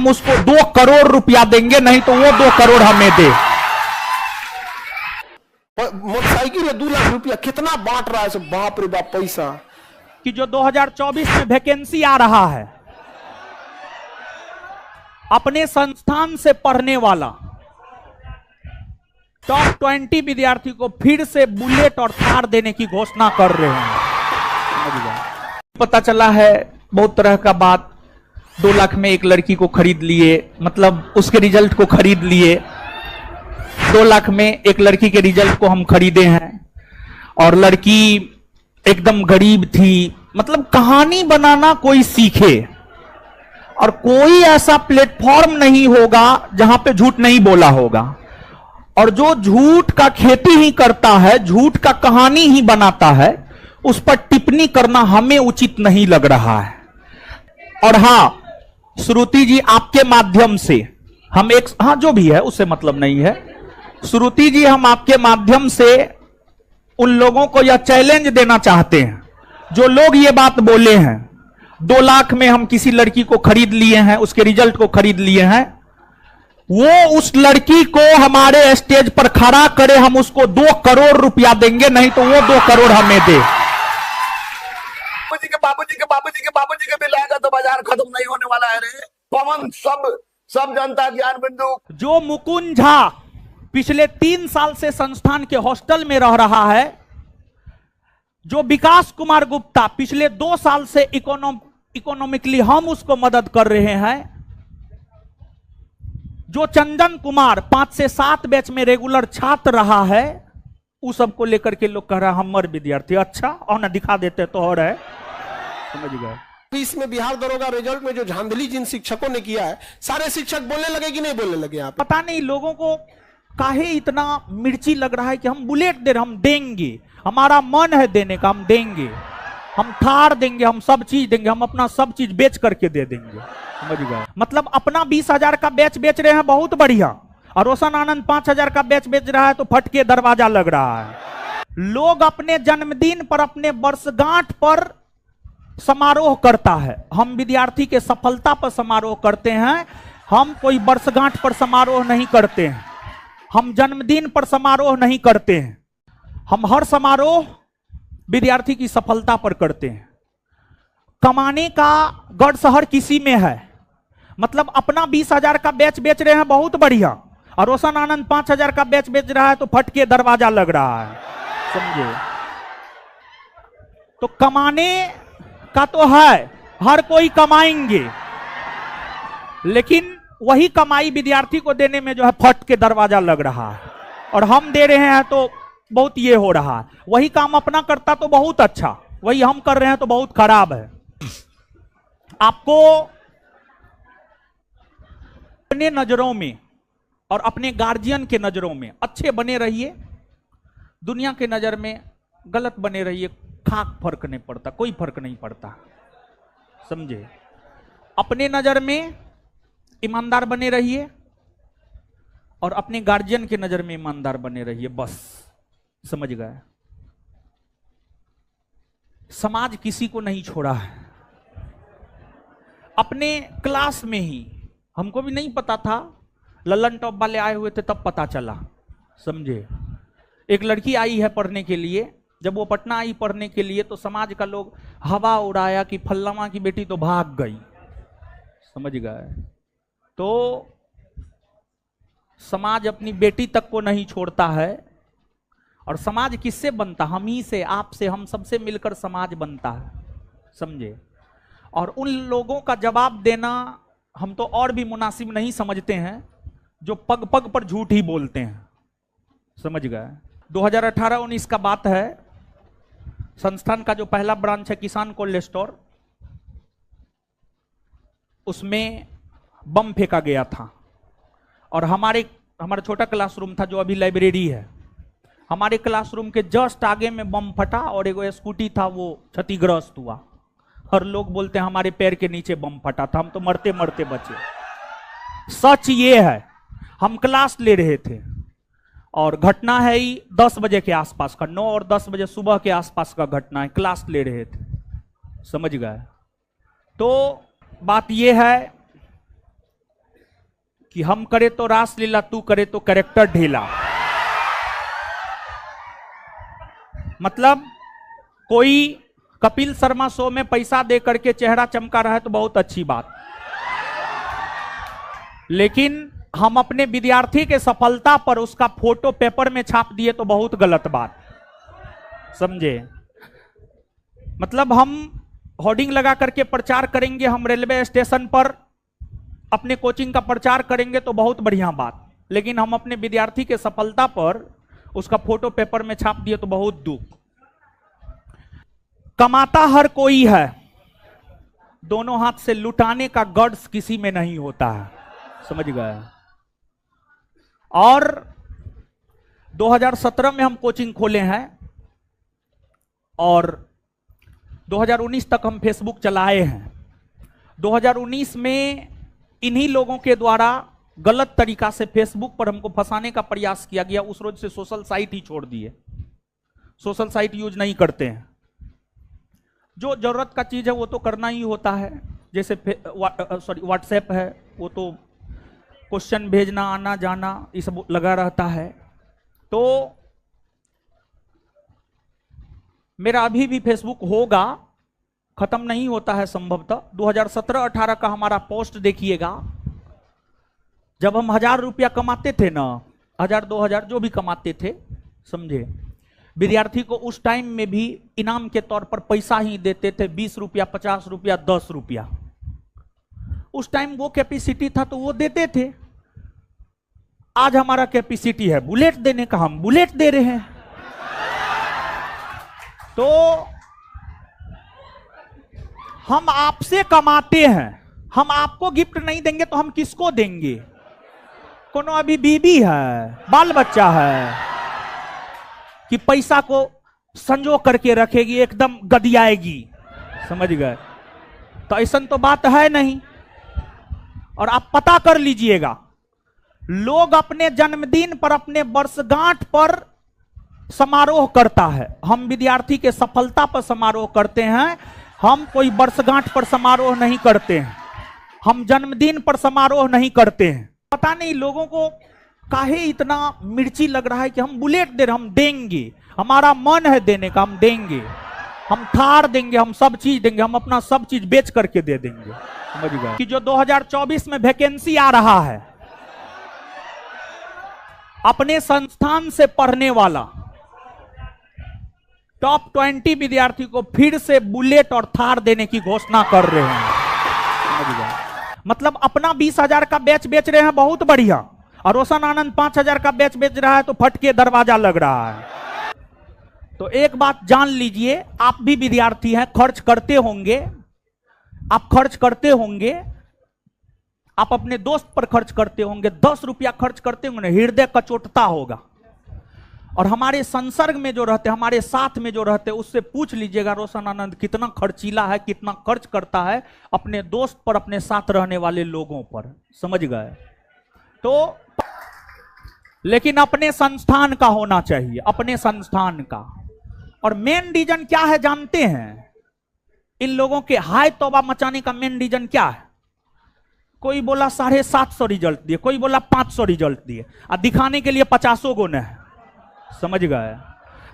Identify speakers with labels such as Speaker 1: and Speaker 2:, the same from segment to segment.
Speaker 1: हम उसको 2 करोड़ रुपया देंगे, नहीं तो वो 2 करोड़ हमें दे।
Speaker 2: मोटरसाइकिल है 2 लाख रुपया, कितना बांट रहा है, बाप रे बाप पैसा।
Speaker 1: कि जो 2024 में वैकेंसी आ रहा है, अपने संस्थान से पढ़ने वाला टॉप 20 विद्यार्थी को फिर से बुलेट और थार देने की घोषणा कर रहे हैं। पता चला है बहुत तरह का बात। 2 लाख में एक लड़की को खरीद लिए, मतलब उसके रिजल्ट को खरीद लिए। 2 लाख में एक लड़की के रिजल्ट को हम खरीदे हैं, और लड़की एकदम गरीब थी। मतलब कहानी बनाना कोई सीखे, और कोई ऐसा प्लेटफॉर्म नहीं होगा जहां पे झूठ नहीं बोला होगा। और जो झूठ का खेती ही करता है, झूठ का कहानी ही बनाता है, उस पर टिप्पणी करना हमें उचित नहीं लग रहा है। और हां श्रुति जी, आपके माध्यम से हम एक, हां जो भी है उससे मतलब नहीं है, श्रुति जी हम आपके माध्यम से उन लोगों को यह चैलेंज देना चाहते हैं जो लोग ये बात बोले हैं 2 लाख में हम किसी लड़की को खरीद लिए हैं, उसके रिजल्ट को खरीद लिए हैं, वो उस लड़की को हमारे स्टेज पर खड़ा करे, हम उसको 2 करोड़ रुपया देंगे, नहीं तो वो 2 करोड़ हमें दे।
Speaker 2: बाबूजी के बिल आएगा तो बाजार खत्म नहीं होने वाला है रे पवन। सब जनता ज्ञान बिंदु।
Speaker 1: जो मुकुंद झा पिछले 3 साल से संस्थान के हॉस्टल में रह रहा है, जो विकास कुमार गुप्ता पिछले 2 साल से इकोनॉमिकली हम उसको मदद कर रहे हैं, जो चंदन कुमार 5 से 7 बैच में रेगुलर छात्र रहा है, उस सबको लेकर के लोग कह रहा है हमर विद्यार्थी। अच्छा और ना दिखा देते तो और है, समझ गए।
Speaker 2: इसमें बिहार दरोगा रिजल्ट में जो धांधली जिन शिक्षकों ने किया है, सारे शिक्षक बोलने लगे कि नहीं बोलने लगे? यहाँ
Speaker 1: पता नहीं लोगों को काहे इतना मिर्ची लग रहा है कि हम बुलेट दे रहे, हम देंगे, हमारा मन है देने का, हम देंगे, हम थार देंगे, हम सब चीज देंगे, हम अपना सब चीज बेच करके दे देंगे, समझ गए। मतलब अपना 20,000 का बैच बेच रहे हैं, बहुत बढ़िया, और रोशन आनंद 5,000 का बैच बेच रहा है तो फट के दरवाजा लग रहा है। लोग अपने जन्मदिन पर, अपने वर्षगांठ पर समारोह करता है, हम विद्यार्थी के सफलता पर समारोह करते हैं। हम कोई वर्षगांठ पर समारोह नहीं करते हैं, हम जन्मदिन पर समारोह नहीं करते हैं, हम हर समारोह विद्यार्थी की सफलता पर करते हैं। कमाने का गढ़ हर किसी में है। मतलब अपना 20,000 का बैच बेच रहे हैं, बहुत बढ़िया, और रोशन आनंद 5,000 का बैच बेच रहा है तो फट के दरवाजा लग रहा है, समझे। तो कमाने का तो है, हर कोई कमाएंगे, लेकिन वही कमाई विद्यार्थी को देने में जो है फट के दरवाजा लग रहा है, और हम दे रहे हैं तो बहुत ये हो रहा है। वही काम अपना करता तो बहुत अच्छा, वही हम कर रहे हैं तो बहुत खराब है। आपको अपने नजरों में और अपने गार्जियन के नजरों में अच्छे बने रहिए, दुनिया के नजर में गलत बने रहिए, खाक फर्क नहीं पड़ता, कोई फर्क नहीं पड़ता, समझे। अपने नजर में ईमानदार बने रहिए और अपने गार्जियन के नजर में ईमानदार बने रहिए, बस, समझ गए। समाज किसी को नहीं छोड़ा है। अपने क्लास में ही, हमको भी नहीं पता था, ललन टॉप वाले आए हुए थे तब पता चला, समझे। एक लड़की आई है पढ़ने के लिए, जब वो पटना आई पढ़ने के लिए तो समाज का लोग हवा उड़ाया कि फल्लामा की बेटी तो भाग गई, समझ गए। तो समाज अपनी बेटी तक को नहीं छोड़ता है, और समाज किससे बनता? हम ही से, आप से, हम सबसे मिलकर समाज बनता है, समझे। और उन लोगों का जवाब देना हम तो और भी मुनासिब नहीं समझते हैं जो पग पग पर झूठ ही बोलते हैं, समझ गए। 2018-19 का बात है, संस्थान का जो पहला ब्रांच है किसान कोल्ड स्टोर, उसमें बम फेंका गया था, और हमारा छोटा क्लासरूम था जो अभी लाइब्रेरी है, हमारे क्लासरूम के जस्ट आगे में बम फटा और एक स्कूटी था वो क्षतिग्रस्त हुआ, और लोग बोलते हैं हमारे पैर के नीचे बम फटा था, हम तो मरते मरते बचे। सच ये है, हम क्लास ले रहे थे और घटना है ही 10 बजे के आसपास का, 9 और 10 बजे सुबह के आसपास का घटना है, क्लास ले रहे थे, समझ गए। तो बात ये है कि हम करे तो रासलीला, तू करे तो कैरेक्टर ढीला। मतलब कोई कपिल शर्मा शो में पैसा दे करके चेहरा चमका रहा है तो बहुत अच्छी बात, लेकिन हम अपने विद्यार्थी के सफलता पर उसका फोटो पेपर में छाप दिए तो बहुत गलत बात, समझे। मतलब हम होर्डिंग लगा करके प्रचार करेंगे, हम रेलवे स्टेशन पर अपने कोचिंग का प्रचार करेंगे तो बहुत बढ़िया बात, लेकिन हम अपने विद्यार्थी के सफलता पर उसका फोटो पेपर में छाप दिए तो बहुत दुख। कमाता हर कोई है, दोनों हाथ से लुटाने का गट्स किसी में नहीं होता है, समझ गए। और 2017 में हम कोचिंग खोले हैं और 2019 तक हम फेसबुक चलाए हैं। 2019 में इन्हीं लोगों के द्वारा गलत तरीका से फेसबुक पर हमको फंसाने का प्रयास किया गया। उस रोज से सोशल साइट ही छोड़ दिए, सोशल साइट यूज नहीं करते हैं। जो जरूरत का चीज है वो तो करना ही होता है, जैसे व्हाट्सएप है, वो तो क्वेश्चन भेजना, आना जाना, ये सब लगा रहता है। तो मेरा अभी भी फेसबुक होगा, खत्म नहीं होता है संभवतः। 2017-18 का हमारा पोस्ट देखिएगा, जब हम 1000 रुपया कमाते थे ना, 1000-2000 जो भी कमाते थे, समझे, विद्यार्थी को उस टाइम में भी इनाम के तौर पर पैसा ही देते थे, 20 रुपया, 50 रुपया, 10 रुपया। उस टाइम वो कैपेसिटी था तो वो देते थे। आज हमारा कैपेसिटी है बुलेट देने का, हम बुलेट दे रहे हैं। तो हम आपसे कमाते हैं, हम आपको गिफ्ट नहीं देंगे तो हम किसको देंगे? कोनो अभी बीबी है, बाल बच्चा है कि पैसा को संजो करके रखेगी, एकदम गदियाएगी, समझ गए। तो ऐसा तो बात है नहीं। और आप पता कर लीजिएगा, लोग अपने जन्मदिन पर, अपने वर्षगांठ पर समारोह करता है, हम विद्यार्थी के सफलता पर समारोह करते हैं। हम कोई वर्षगांठ पर समारोह नहीं करते हैं, हम जन्मदिन पर समारोह नहीं करते हैं। पता नहीं लोगों को काहे इतना मिर्ची लग रहा है कि हम बुलेट दे रहे, हम देंगे, हमारा मन है देने का, हम देंगे, हम थार देंगे, हम सब चीज देंगे, हम अपना सब चीज बेच करके दे देंगे, समझ गए। कि जो 2024 में वैकेंसी आ रहा है, अपने संस्थान से पढ़ने वाला टॉप 20 विद्यार्थी को फिर से बुलेट और थार देने की घोषणा कर रहे हैं, समझ गए। मतलब अपना 20,000 का बैच बेच रहे हैं, बहुत बढ़िया, और रोशन आनंद 5,000 का बैच बेच रहा है तो फट के दरवाजा लग रहा है। तो एक बात जान लीजिए, आप भी विद्यार्थी हैं, खर्च करते होंगे, आप खर्च करते होंगे, आप अपने दोस्त पर खर्च करते होंगे, 10 रुपया खर्च करते होंगे, हृदय कचोटता होगा। और हमारे संसर्ग में जो रहते, हमारे साथ में जो रहते, उससे पूछ लीजिएगा रोशन आनंद कितना खर्चीला है, कितना खर्च करता है अपने दोस्त पर, अपने साथ रहने वाले लोगों पर, समझ गए। तो लेकिन अपने संस्थान का होना चाहिए, अपने संस्थान का। और मेन रीजन क्या है जानते हैं? इन लोगों के हाय तौबा मचाने का मेन रीजन क्या है? कोई बोला 750 रिजल्ट दिए, कोई बोला 500 रिजल्ट दिए, और दिखाने के लिए 50 गो नहीं है, समझ गए।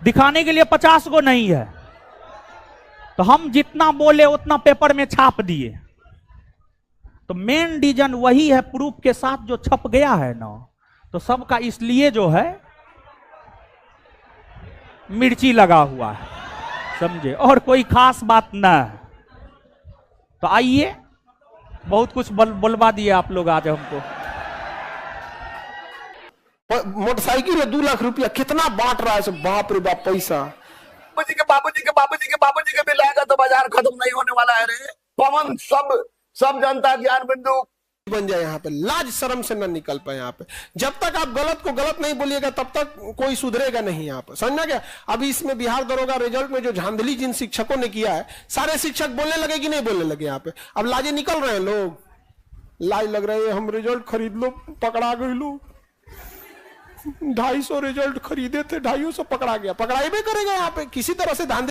Speaker 1: दिखाने के लिए 50 गो नहीं है, तो हम जितना बोले उतना पेपर में छाप दिए। तो मेन रीजन वही है, प्रूफ के साथ जो छप गया है ना, तो सबका इसलिए जो है मिर्ची लगा हुआ है, समझे, और कोई खास बात ना है। तो आइए, बहुत कुछ बोलवा दिए आप लोग आज हमको।
Speaker 3: मोटरसाइकिल है 2 लाख रुपया, कितना बांट रहा है सब, बाप रे बाप पैसा।
Speaker 2: बाबूजी के बिल आएगा तो बाजार खत्म नहीं होने वाला है रे। पवन सब जनता ज्ञान बिंदु
Speaker 3: बन जाए यहाँ पे, लाज शर्म से न निकल पाए यहाँ पे। जब तक आप गलत को गलत नहीं बोलिएगा तब तक कोई सुधरेगा नहीं यहाँ पे, समझना क्या। अभी इसमें बिहार दरोगा रिजल्ट में जो धांधली जिन शिक्षकों ने किया है, सारे शिक्षक बोलने लगे कि नहीं बोलने लगे यहाँ पे? अब लाजे निकल रहे हैं लोग, लाज लग रहे हैं, हम रिजल्ट खरीद लो, पकड़ा गए लो, 250 रिजल्ट खरीदे थे, 250 पकड़ा गया, पकड़ाई भी करेगा यहाँ पे किसी तरह से धांधली।